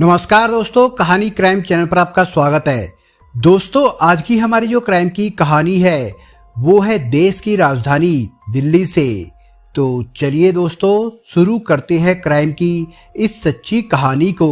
नमस्कार दोस्तों, कहानी क्राइम चैनल पर आपका स्वागत है। दोस्तों, आज की हमारी जो क्राइम की कहानी है वो है देश की राजधानी दिल्ली से। तो चलिए दोस्तों, शुरू करते हैं क्राइम की इस सच्ची कहानी को।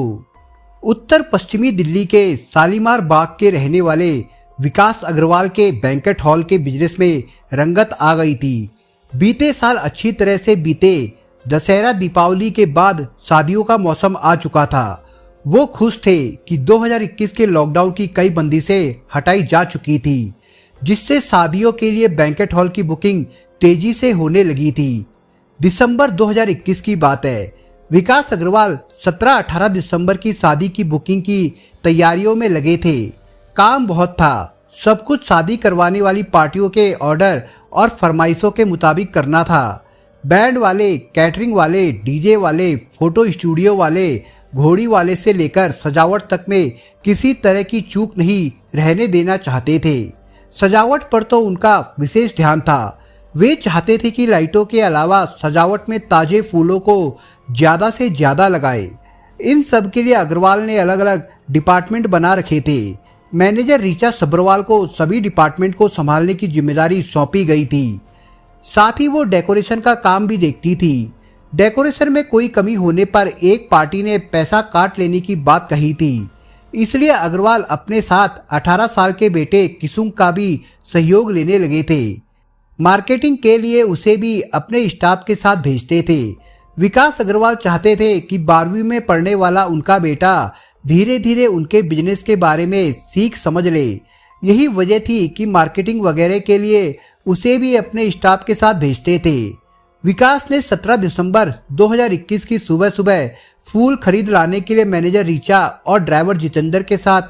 उत्तर पश्चिमी दिल्ली के शालीमार बाग के रहने वाले विकास अग्रवाल के बैंकेट हॉल के बिजनेस में रंगत आ गई थी। बीते साल अच्छी तरह से बीते। दशहरा दीपावली के बाद शादियों का मौसम आ चुका था। वो खुश थे कि 2021 के लॉकडाउन की कई बंदिशें हटाई जा चुकी थी, जिससे शादियों के लिए बैंकेट हॉल की बुकिंग तेजी से होने लगी थी। दिसंबर 2021 की बात है। विकास अग्रवाल 17-18 दिसंबर की शादी की बुकिंग की तैयारियों में लगे थे। काम बहुत था, सब कुछ शादी करवाने वाली पार्टियों के ऑर्डर और फरमाइशों के मुताबिक करना था। बैंड वाले, कैटरिंग वाले, डीजे वाले, फोटो स्टूडियो वाले, घोड़ी वाले से लेकर सजावट तक में किसी तरह की चूक नहीं रहने देना चाहते थे। सजावट पर तो उनका विशेष ध्यान था। वे चाहते थे कि लाइटों के अलावा सजावट में ताजे फूलों को ज़्यादा से ज़्यादा लगाए। इन सब के लिए अग्रवाल ने अलग अलग डिपार्टमेंट बना रखे थे। मैनेजर ऋचा सब्रवाल को सभी डिपार्टमेंट को संभालने की जिम्मेदारी सौंपी गई थी। साथ ही वो डेकोरेशन का काम भी देखती थी। डेकोरेशन में कोई कमी होने पर एक पार्टी ने पैसा काट लेने की बात कही थी। इसलिए अग्रवाल अपने साथ 18 साल के बेटे किसुंग का भी सहयोग लेने लगे थे। मार्केटिंग के लिए उसे भी अपने स्टाफ के साथ भेजते थे। विकास अग्रवाल चाहते थे कि 12वीं में पढ़ने वाला उनका बेटा धीरे धीरे उनके बिजनेस के बारे में सीख समझ ले। यही वजह थी कि मार्केटिंग वगैरह के लिए उसे भी अपने स्टाफ के साथ भेजते थे। विकास ने 17 दिसंबर 2021 की सुबह सुबह फूल खरीद लाने के लिए मैनेजर ऋचा और ड्राइवर जितेंद्र के साथ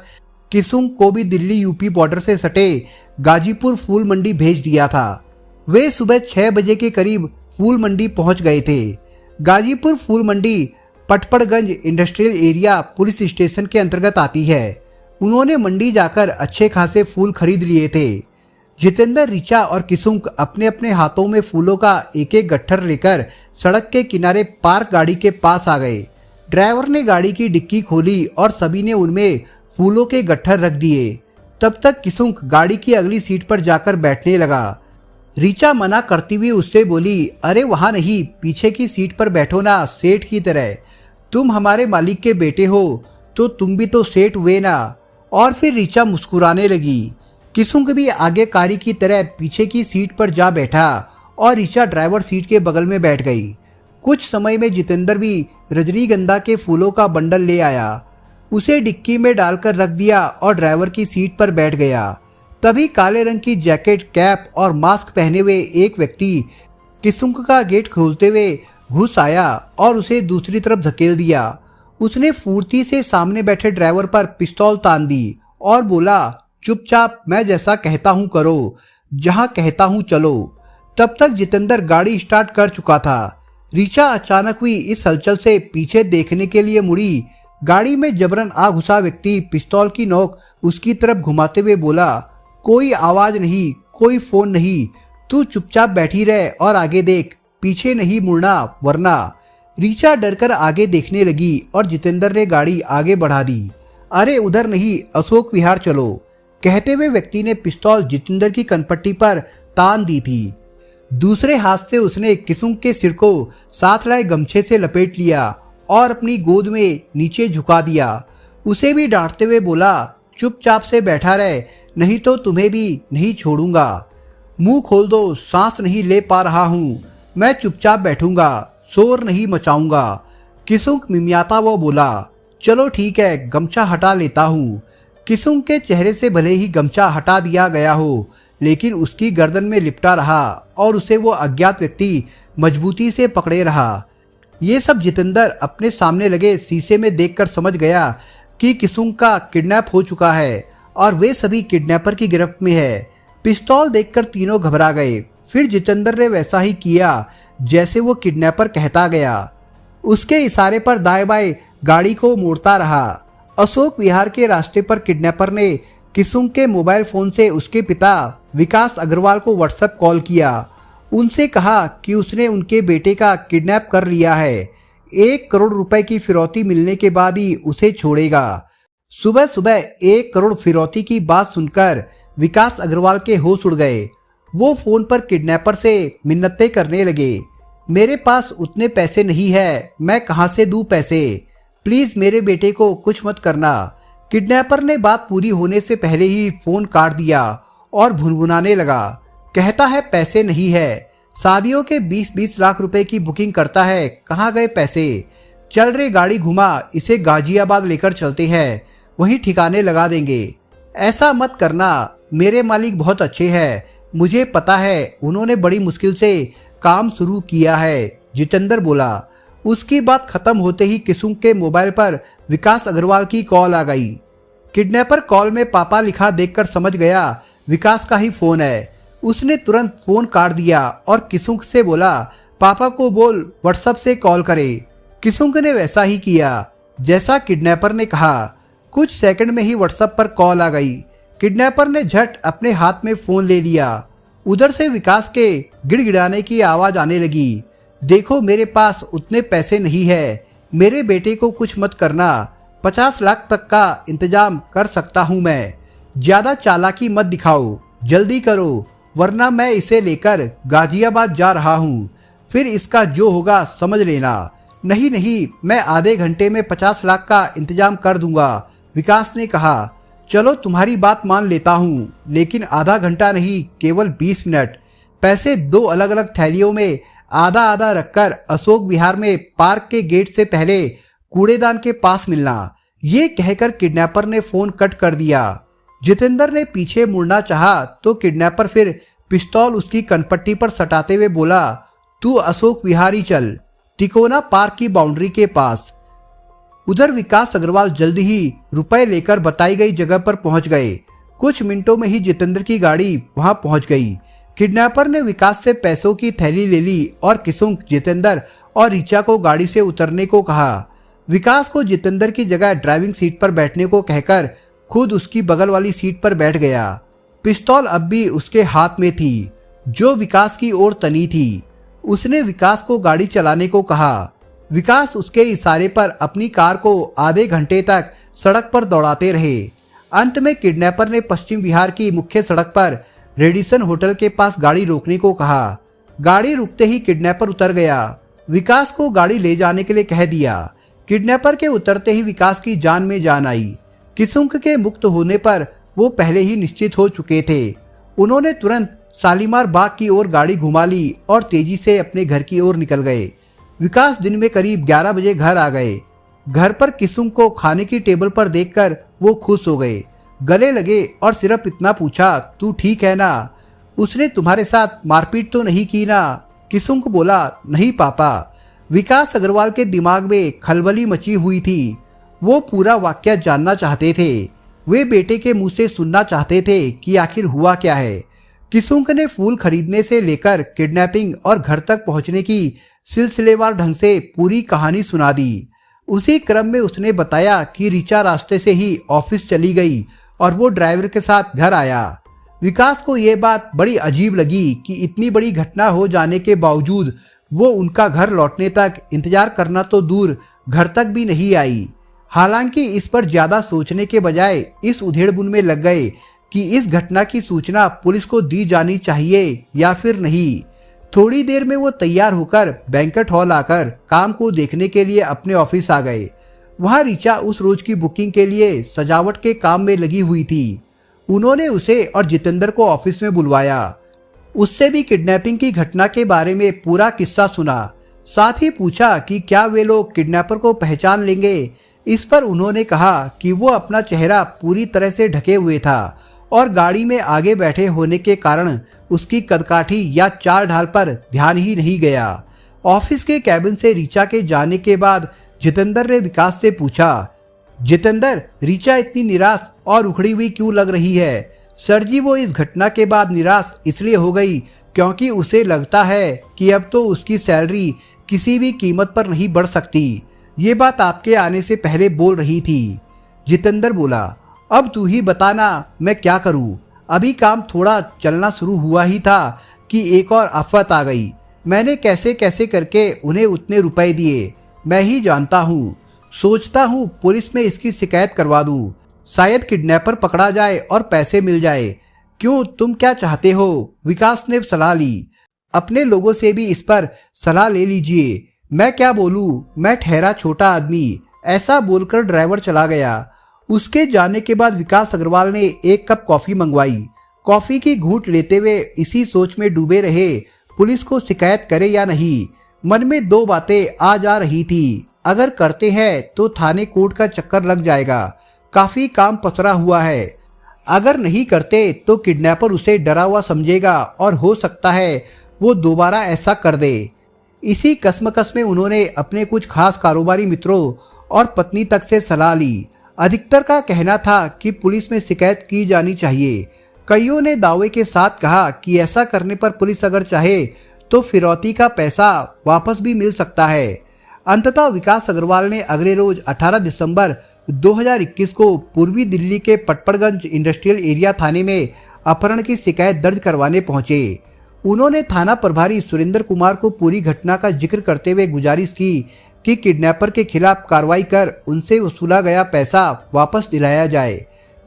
किसुंग को भी दिल्ली यूपी बॉर्डर से सटे गाजीपुर फूल मंडी भेज दिया था। वे सुबह 6 बजे के करीब फूल मंडी पहुंच गए थे। गाजीपुर फूल मंडी Patparganj industrial area police station के अंतर्गत आती है। उन्होंने मंडी जाकर अच्छे खासे फूल खरीद लिए थे। जितेंद्र, ऋचा और किसुंग अपने अपने हाथों में फूलों का एक एक गट्ठर लेकर सड़क के किनारे पार्क गाड़ी के पास आ गए। ड्राइवर ने गाड़ी की डिक्की खोली और सभी ने उनमें फूलों के गट्ठर रख दिए। तब तक किसुंग गाड़ी की अगली सीट पर जाकर बैठने लगा। ऋचा मना करती हुई उससे बोली, अरे वहाँ नहीं, पीछे की सीट पर बैठो ना, सेठ की तरह। तुम हमारे मालिक के बेटे हो तो तुम भी तो सेठ हुए ना। और फिर ऋचा मुस्कुराने लगी। किसुंग भी आगेकारी की तरह पीछे की सीट पर जा बैठा और ऋचा ड्राइवर सीट के बगल में बैठ गई। कुछ समय में जितेंद्र भी रजनीगंधा के फूलों का बंडल ले आया। उसे डिक्की में डालकर रख दिया और ड्राइवर की सीट पर बैठ गया। तभी काले रंग की जैकेट, कैप और मास्क पहने हुए एक व्यक्ति किसुंग का गेट खोलते हुए घुस आया और उसे दूसरी तरफ धकेल दिया। उसने फुर्ती से सामने बैठे ड्राइवर पर पिस्तौल तान दी और बोला, चुपचाप मैं जैसा कहता हूँ करो, जहाँ कहता हूँ चलो। तब तक जितेंद्र गाड़ी स्टार्ट कर चुका था। ऋचा अचानक हुई इस हलचल से पीछे देखने के लिए मुड़ी। गाड़ी में जबरन आ घुसा व्यक्ति पिस्तौल की नोक उसकी तरफ घुमाते हुए बोला, कोई आवाज नहीं, कोई फोन नहीं, तू चुपचाप बैठी रहे और आगे देख, पीछे नहीं मुड़ना वरना। ऋचा डरकर आगे देखने लगी और जितेंद्र ने गाड़ी आगे बढ़ा दी। अरे उधर नहीं, अशोक विहार चलो, कहते हुए व्यक्ति ने पिस्तौल जितेंद्र की कनपट्टी पर तान दी थी। दूसरे हाथ से उसने किसुंग के सिर को साथ लाए गमछे से लपेट लिया और अपनी गोद में नीचे झुका दिया। उसे भी डांटते हुए बोला, चुपचाप से बैठा रहे, नहीं तो तुम्हें भी नहीं छोड़ूंगा। मुंह खोल दो, सांस नहीं ले पा रहा हूँ, मैं चुपचाप बैठूंगा, शोर नहीं मचाऊंगा। किसुंग मिमियाता वो बोला, चलो ठीक है, गमछा हटा लेता हूँ। किसुंग के चेहरे से भले ही गमछा हटा दिया गया हो, लेकिन उसकी गर्दन में लिपटा रहा और उसे वो अज्ञात व्यक्ति मजबूती से पकड़े रहा। ये सब जितेंद्र अपने सामने लगे शीशे में देखकर समझ गया कि किसुंग का किडनैप हो चुका है और वे सभी किडनैपर की गिरफ्त में है। पिस्तौल देखकर तीनों घबरा गए। फिर जितेंद्र ने वैसा ही किया जैसे वो किडनैपर कहता गया। उसके इशारे पर दाएं बाएं गाड़ी को मोड़ता रहा। अशोक विहार के रास्ते पर किडनैपर ने किसुंग के मोबाइल फोन से उसके पिता विकास अग्रवाल को व्हाट्सएप कॉल किया। उनसे कहा कि उसने उनके बेटे का किडनैप कर लिया है। 1 करोड़ रुपए की फिरौती मिलने के बाद ही उसे छोड़ेगा। सुबह सुबह 1 करोड़ फिरौती की बात सुनकर विकास अग्रवाल के होश उड़ गए। वो फोन पर किडनैपर से मिन्नतें करने लगे। मेरे पास उतने पैसे नहीं है, मैं कहाँ से दूँ पैसे, प्लीज मेरे बेटे को कुछ मत करना। किडनैपर ने बात पूरी होने से पहले ही फोन काट दिया और भुनभुनाने लगा। कहता है पैसे नहीं है, शादियों के 20-20 लाख रुपए की बुकिंग करता है, कहाँ गए पैसे। चल रे गाड़ी घुमा, इसे गाजियाबाद लेकर चलते हैं, वहीं ठिकाने लगा देंगे। ऐसा मत करना, मेरे मालिक बहुत अच्छे हैं, मुझे पता है, उन्होंने बड़ी मुश्किल से काम शुरू किया है, जितेंद्र बोला। उसकी बात खत्म होते ही किसुंग के मोबाइल पर विकास अग्रवाल की कॉल आ गई। किडनैपर कॉल में पापा लिखा देखकर समझ गया विकास का ही फोन है। उसने तुरंत फोन काट दिया और किसुंग से बोला, पापा को बोल व्हाट्सएप से कॉल करे। किसुंग ने वैसा ही किया जैसा किडनैपर ने कहा। कुछ सेकंड में ही व्हाट्सएप पर कॉल आ गई। किडनैपर ने झट अपने हाथ में फोन ले लिया। उधर से विकास के गिड़गिड़ाने की आवाज आने लगी, देखो मेरे पास उतने पैसे नहीं है, मेरे बेटे को कुछ मत करना, 50 लाख तक का इंतजाम कर सकता हूँ मैं, ज्यादा चालाकी मत दिखाओ, जल्दी करो वरना मैं इसे लेकर गाजियाबाद जा रहा हूँ, फिर इसका जो होगा समझ लेना। नहीं नहीं, मैं आधे घंटे में 50 लाख का इंतजाम कर दूंगा, विकास ने कहा। चलो तुम्हारी बात मान लेता हूँ, लेकिन आधा घंटा नहीं, केवल 20 मिनट। पैसे 2 अलग अलग थैलियों में आधा आधा रखकर अशोक विहार में पार्क के गेट से पहले कूड़ेदान के पास मिलना। ये कहकर किडनैपर ने फोन कट कर दिया। जितेंद्र ने पीछे मुड़ना चाहा तो किडनैपर फिर पिस्तौल उसकी कनपट्टी पर सटाते हुए बोला, तू अशोक विहार ही चल, तिकोना पार्क की बाउंड्री के पास। उधर विकास अग्रवाल जल्दी ही रुपए लेकर बताई गई जगह पर पहुंच गए। कुछ मिनटों में ही जितेंद्र की गाड़ी वहां पहुंच गई। किडनैपर ने विकास से पैसों की थैली ले ली और किसुंग, जितेंद्र और ऋचा को गाड़ी से उतरने को कहा। विकास को जितेंद्र की जगह ड्राइविंग सीट पर बैठने को कहकर खुद उसकी बगल वाली सीट पर बैठ गया। पिस्तौल अब भी उसके हाथ में थी जो विकास की ओर तनी थी। उसने विकास को गाड़ी चलाने को कहा। विकास उसके इशारे पर अपनी कार को आधे घंटे तक सड़क पर दौड़ाते रहे। अंत में किडनैपर ने पश्चिम बिहार की मुख्य सड़क पर रेडिसन होटल के पास गाड़ी रोकने को कहा। गाड़ी रुकते ही किडनैपर उतर गया। विकास को गाड़ी ले जाने के लिए कह दिया। किडनैपर के उतरते ही विकास की जान में जान आई। किसुंग के मुक्त होने पर वो पहले ही निश्चित हो चुके थे। उन्होंने तुरंत शालीमार बाग की ओर गाड़ी घुमा ली और तेजी से अपने घर की ओर निकल गए। विकास दिन में करीब 11 बजे घर आ गए। घर पर किसुंग को खाने की टेबल पर देखकर वो खुश हो गए, गले लगे और सिर्फ इतना पूछा, तू ठीक है ना? उसने तुम्हारे साथ मारपीट तो नहीं की ना? किसुंग बोला, नहीं पापा। विकास अग्रवाल के दिमाग में खलबली मची हुई थी। वो पूरा वाकया जानना चाहते थे। वे बेटे के मुंह से सुनना चाहते थे कि आखिर हुआ क्या है। किसुंग ने फूल खरीदने से लेकर किडनैपिंग और घर तक पहुंचने की सिलसिलेवार ढंग से पूरी कहानी सुना दी। उसी क्रम में उसने बताया कि ऋचा रास्ते से ही ऑफिस चली गई और वो ड्राइवर के साथ घर आया। विकास को यह बात बड़ी अजीब लगी कि इतनी बड़ी घटना हो जाने के बावजूद वो उनका घर लौटने तक इंतजार करना तो दूर, घर तक भी नहीं आई। हालांकि इस पर ज्यादा सोचने के बजाय इस उधेड़बुन में लग गए कि इस घटना की सूचना पुलिस को दी जानी चाहिए या फिर नहीं। थोड़ी देर में वो तैयार होकर बैंक्वेट हॉल आकर काम को देखने के लिए अपने ऑफिस आ गए। वहां ऋचा उस रोज की बुकिंग के लिए सजावट के काम में लगी हुई थी। उन्होंने उसे और जितेंद्र को ऑफिस में बुलवाया। उससे भी किडनैपिंग की घटना के बारे में पूरा किस्सा सुना। साथ ही पूछा कि क्या वे लोग किडनैपर को पहचान लेंगे। इस पर उन्होंने कहा कि वो अपना चेहरा पूरी तरह से ढके हुए था और गाड़ी में आगे बैठे होने के कारण उसकी कदकाठी या चाल ढाल पर ध्यान ही नहीं गया। ऑफिस के कैबिन से ऋचा के जाने के बाद जितेंद्र ने विकास से पूछा, जितेंद्र, ऋचा इतनी निराश और उखड़ी हुई क्यों लग रही है? सर जी, वो इस घटना के बाद निराश इसलिए हो गई क्योंकि उसे लगता है कि अब तो उसकी सैलरी किसी भी कीमत पर नहीं बढ़ सकती। ये बात आपके आने से पहले बोल रही थी। जितेंद्र बोला, अब तू ही बताना मैं क्या करूं? अभी काम थोड़ा चलना शुरू हुआ ही था कि एक और आफत आ गई। मैंने कैसे कैसे करके उन्हें उतने रुपए दिए। मैं ही जानता हूँ। सोचता हूँ पुलिस में इसकी शिकायत करवा दूँ, शायद किडनैपर पकड़ा जाए और पैसे मिल जाए। क्यों, तुम क्या चाहते हो? विकास ने सलाह ली। अपने लोगों से भी इस पर सलाह ले लीजिए। मैं क्या बोलूँ, मैं ठहरा छोटा आदमी। ऐसा बोलकर ड्राइवर चला गया। उसके जाने के बाद विकास अग्रवाल ने एक कप कॉफी मंगवाई। कॉफी की घूंट लेते हुए इसी सोच में डूबे रहे, पुलिस को शिकायत करे या नहीं। मन में दो बातें आ जा रही थी। अगर करते हैं तो थाने कोर्ट का चक्कर लग जाएगा, काफी काम पसरा हुआ है। अगर नहीं करते तो किडनैपर उसे डरा हुआ समझेगा और हो सकता है वो दोबारा ऐसा कर दे। इसी कसमकस में उन्होंने अपने कुछ खास कारोबारी मित्रों और पत्नी तक से सलाह ली। अधिकतर का कहना था कि पुलिस में शिकायत की जानी चाहिए। कईयों ने दावे के साथ कहा कि ऐसा करने पर पुलिस अगर चाहे तो फिरौती का पैसा वापस भी मिल सकता है। अंततः विकास अग्रवाल ने अगले रोज 18 दिसंबर 2021 को पूर्वी दिल्ली के पटपड़गंज इंडस्ट्रियल एरिया थाने में अपहरण की शिकायत दर्ज करवाने पहुंचे। उन्होंने थाना प्रभारी सुरेंद्र कुमार को पूरी घटना का जिक्र करते हुए गुजारिश की कि किडनैपर के खिलाफ कार्रवाई कर उनसे वसूला गया पैसा वापस दिलाया जाए।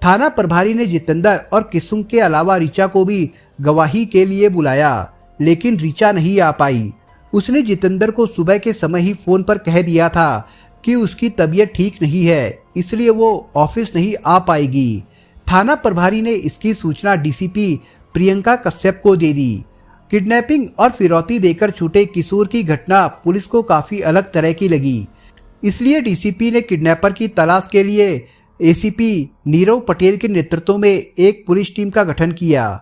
थाना प्रभारी ने जितेंद्र और किसुंग के अलावा ऋचा को भी गवाही के लिए बुलाया, लेकिन ऋचा नहीं आ पाई। उसने जितेंद्र को सुबह के समय ही फोन पर कह दिया था कि उसकी तबीयत ठीक नहीं है, इसलिए वो ऑफिस नहीं आ पाएगी। थाना प्रभारी ने इसकी सूचना डीसीपी प्रियंका कश्यप को दे दी। किडनैपिंग और फिरौती देकर छूटे किशोर की घटना पुलिस को काफी अलग तरह की लगी, इसलिए डीसीपी ने किडनैपर की तलाश के लिए एसीपी नीरव पटेल के नेतृत्व में एक पुलिस टीम का गठन किया।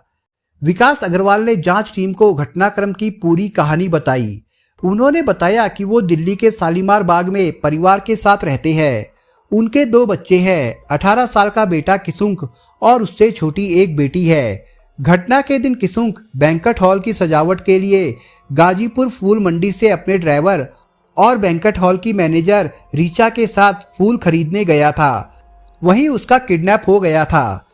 विकास अग्रवाल ने जांच टीम को घटनाक्रम की पूरी कहानी बताई। उन्होंने बताया कि वो दिल्ली के शालीमार बाग में परिवार के साथ रहते हैं। उनके 2 बच्चे हैं, 18 साल का बेटा किशुंक और उससे छोटी एक बेटी है। घटना के दिन किशुंक बैंक्वेट हॉल की सजावट के लिए गाजीपुर फूल मंडी से अपने ड्राइवर और बैंक्वेट हॉल की मैनेजर ऋचा के साथ फूल खरीदने गया था। वहीं उसका किडनैप हो गया था।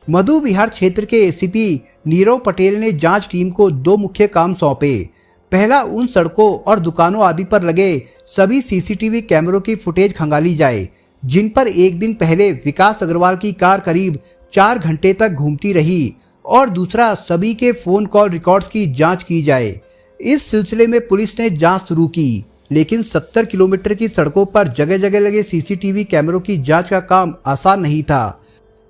मधु विहार क्षेत्र के एसीपी नीरव पटेल ने जांच टीम को 2 मुख्य काम सौंपे। पहला, उन सड़कों और दुकानों आदि पर लगे सभी सीसीटीवी कैमरों की फुटेज खंगाली जाए जिन पर एक दिन पहले विकास अग्रवाल की कार करीब 4 घंटे तक घूमती रही, और दूसरा, सभी के फोन कॉल रिकॉर्ड्स की जांच की जाए। इस सिलसिले में पुलिस ने जांच शुरू की, लेकिन 70 किलोमीटर की सड़कों पर जगह जगह लगे सीसीटीवी कैमरों की जांच का काम आसान नहीं था,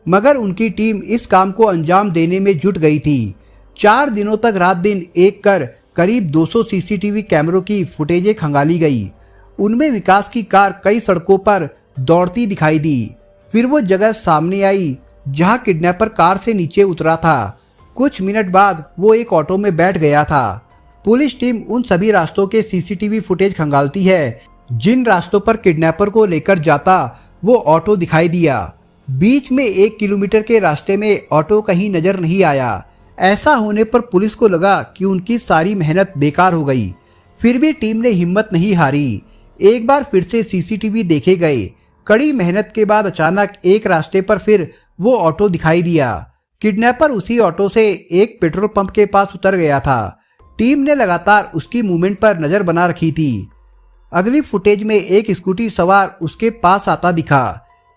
मगर उनकी टीम इस काम को अंजाम देने में जुट गई थी। 4 दिनों तक रात दिन एक कर करीब 200 सीसीटीवी कैमरों की फुटेजें खंगाली गई। उनमें विकास की कार कई सड़कों पर दौड़ती दिखाई दी। फिर वो जगह सामने आई जहां किडनैपर कार से नीचे उतरा था। कुछ मिनट बाद वो एक ऑटो में बैठ गया था। पुलिस टीम उन सभी रास्तों के सीसीटीवी फुटेज खंगालती है जिन रास्तों पर किडनैपर को लेकर जाता वो ऑटो दिखाई दिया। बीच में 1 किलोमीटर के रास्ते में ऑटो कहीं नजर नहीं आया। ऐसा होने पर पुलिस को लगा कि उनकी सारी मेहनत बेकार हो गई। फिर भी टीम ने हिम्मत नहीं हारी। एक बार फिर से सीसीटीवी देखे गए। कड़ी मेहनत के बाद अचानक एक रास्ते पर फिर वो ऑटो दिखाई दिया। किडनैपर उसी ऑटो से एक पेट्रोल पंप के पास उतर गया था। टीम ने लगातार उसकी मूवमेंट पर नजर बना रखी थी। अगली फुटेज में एक स्कूटी सवार उसके पास आता दिखा।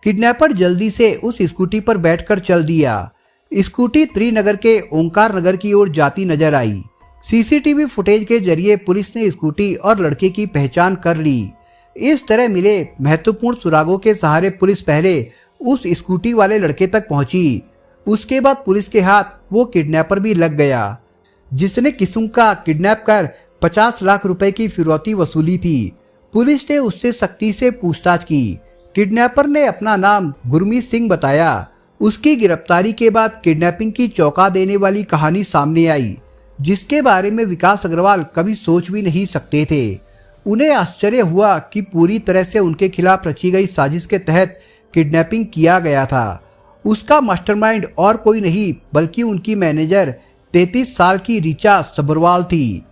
किडनैपर जल्दी से उस स्कूटी पर बैठकर चल दिया। स्कूटी त्रिनगर के ओंकार नगर की ओर जाती नजर आई। सीसीटीवी फुटेज के जरिए पुलिस ने स्कूटी और लड़के की पहचान कर ली। इस तरह मिले महत्वपूर्ण सुरागों के सहारे पुलिस पहले उस स्कूटी वाले लड़के तक पहुंची। उसके बाद पुलिस के हाथ वो किडनैपर भी लग गया जिसने किशुंक का किडनैप कर 50 लाख रुपए की फिरौती वसूली थी। पुलिस ने उससे सख्ती से पूछताछ की। किडनैपर ने अपना नाम गुरमीत सिंह बताया। उसकी गिरफ्तारी के बाद किडनैपिंग की चौंका देने वाली कहानी सामने आई जिसके बारे में विकास अग्रवाल कभी सोच भी नहीं सकते थे। उन्हें आश्चर्य हुआ कि पूरी तरह से उनके खिलाफ रची गई साजिश के तहत किडनैपिंग किया गया था। उसका मास्टरमाइंड और कोई नहीं बल्कि उनकी मैनेजर 33 साल की ऋचा सब्रवाल थी।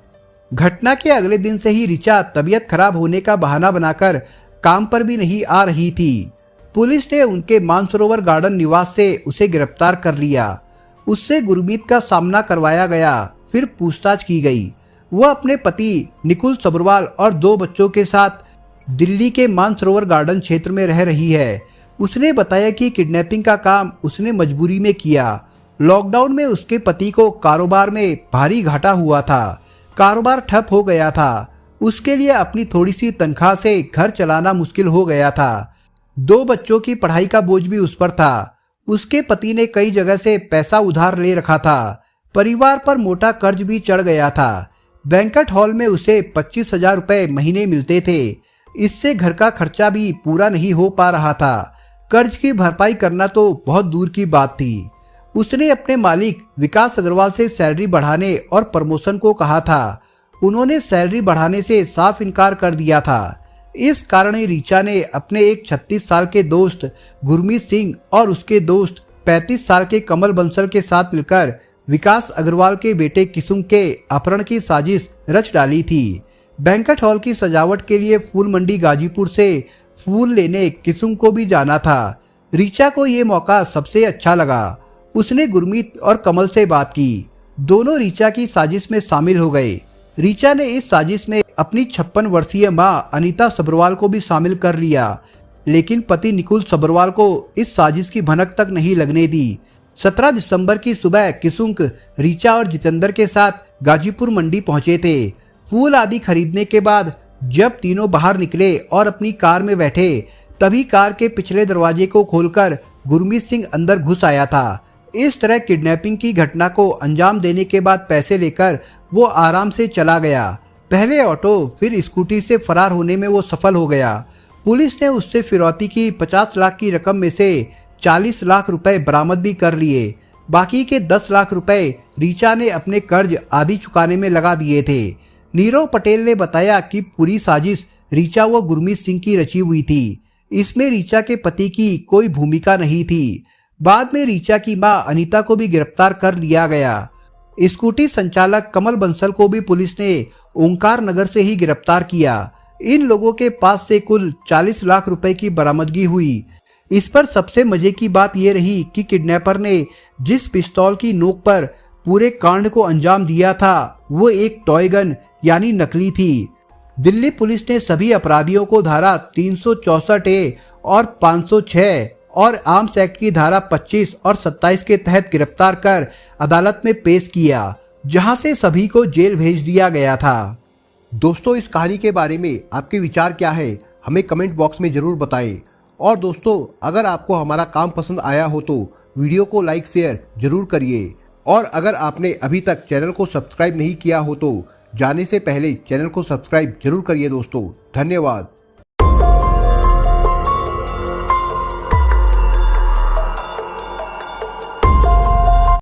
घटना के अगले दिन से ही ऋचा तबीयत खराब होने का बहाना बनाकर काम पर भी नहीं आ रही थी। पुलिस ने उनके मानसरोवर गार्डन निवास से उसे गिरफ्तार कर लिया। उससे गुरमीत का सामना करवाया गया। फिर पूछताछ की गई। वह अपने पति निकुल सब्रवाल और 2 बच्चों के साथ दिल्ली के मानसरोवर गार्डन क्षेत्र में रह रही है। उसने बताया कि किडनैपिंग का काम उसने मजबूरी में किया। लॉकडाउन में उसके पति को कारोबार में भारी घाटा हुआ था। कारोबार ठप हो गया था। उसके लिए अपनी थोड़ी सी तनख्वाह से घर चलाना मुश्किल हो गया था। 2 बच्चों की पढ़ाई का बोझ भी उस पर था। उसके पति ने कई जगह से पैसा उधार ले रखा था। परिवार पर मोटा कर्ज भी चढ़ गया था। बैंक्वेट हॉल में उसे 25,000 रुपए महीने मिलते थे। इससे घर का खर्चा भी पूरा नहीं हो पा रहा था। कर्ज की भरपाई करना तो बहुत दूर की बात थी। उसने अपने मालिक विकास अग्रवाल से सैलरी बढ़ाने और प्रमोशन को कहा था। उन्होंने सैलरी बढ़ाने से साफ इनकार कर दिया था। इस कारण ही रीचा ने अपने एक 36 साल के दोस्त गुरमीत सिंह और उसके दोस्त 35 साल के कमल बंसल के साथ मिलकर विकास अग्रवाल के बेटे किसुम के अपहरण की साजिश रच डाली थी। बैंक्वेट हॉल की सजावट के लिए फूल मंडी गाजीपुर से फूल लेने किसुम को भी जाना था। रीचा को ये मौका सबसे अच्छा लगा। उसने गुरमीत और कमल से बात की। दोनों रीचा की साजिश में शामिल हो गए। रीचा ने इस साजिश में अपनी 56 वर्षीय मां अनीता सब्रवाल को भी शामिल कर लिया, लेकिन पति निकुल सब्रवाल को इस साजिश की भनक तक नहीं लगने दी। 17 दिसंबर की सुबह किसुम रीचा और जितेंद्र के साथ गाजीपुर मंडी पहुंचे थे। फूल आदि खरीदने के बाद जब तीनों बाहर निकले और अपनी कार में बैठे, तभी कार के पिछले दरवाजे को खोलकर गुरमीत सिंह अंदर घुस आया था। इस तरह किडनैपिंग की घटना को अंजाम देने के बाद पैसे लेकर वो आराम से चला गया। पहले ऑटो फिर स्कूटी से फरार होने में वो सफल हो गया। पुलिस ने उससे फिरौती की 50 लाख की रकम में से 40 लाख रुपए बरामद भी कर लिए। बाकी के 10 लाख रुपए रीचा ने अपने कर्ज आदि चुकाने में लगा दिए थे। नीरव पटेल ने बताया कि पूरी साजिश रीचा व गुरमीत सिंह की रची हुई थी। इसमें रीचा के पति की कोई भूमिका नहीं थी। बाद में रीचा की मां अनीता को भी गिरफ्तार कर लिया गया। स्कूटी संचालक कमल बंसल को भी पुलिस ने ओंकार नगर से ही गिरफ्तार किया। इन लोगों के पास से कुल 40 लाख रुपए की बरामदगी हुई। इस पर सबसे मजे की बात यह रही कि किडनैपर ने जिस पिस्तौल की नोक पर पूरे कांड को अंजाम दिया था वो एक टॉय गन यानी नकली थी। दिल्ली पुलिस ने सभी अपराधियों को धारा 364A और 506 और आर्म्स एक्ट की धारा 25 और 27 के तहत गिरफ्तार कर अदालत में पेश किया, जहां से सभी को जेल भेज दिया गया था। दोस्तों, इस कहानी के बारे में आपके विचार क्या है, हमें कमेंट बॉक्स में जरूर बताएं। और दोस्तों, अगर आपको हमारा काम पसंद आया हो तो वीडियो को लाइक शेयर जरूर करिए। और अगर आपने अभी तक चैनल को सब्सक्राइब नहीं किया हो तो जाने से पहले चैनल को सब्सक्राइब जरूर करिए। दोस्तों, धन्यवाद।